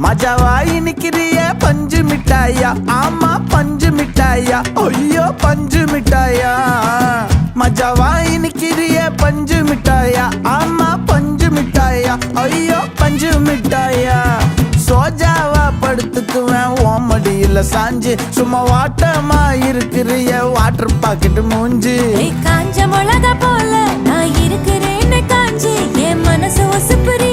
மஜாவாய் நிக்கிறிய பஞ்சு மிட்டாயா, ஆமா பஞ்சு மிட்டாயா, ஐயோ பஞ்சு மிட்டாயா. மஜாவாய் நிக்கிறிய பஞ்சு மிட்டாயா, ஆமா பஞ்சு மிட்டாயா, ஐயோ பஞ்சு மிட்டாயா. சோஜாவா படுத்துக்குவேன் ஓமடியில சாஞ்சு, சும்மா வாட்டமா இருக்கிறிய வாட்டர் பாக்கெட் மூஞ்சி. காஞ்ச மிளகா போல நான் இருக்கிறேன்னு காஞ்சி என் மனசு ஒசுப்புரி.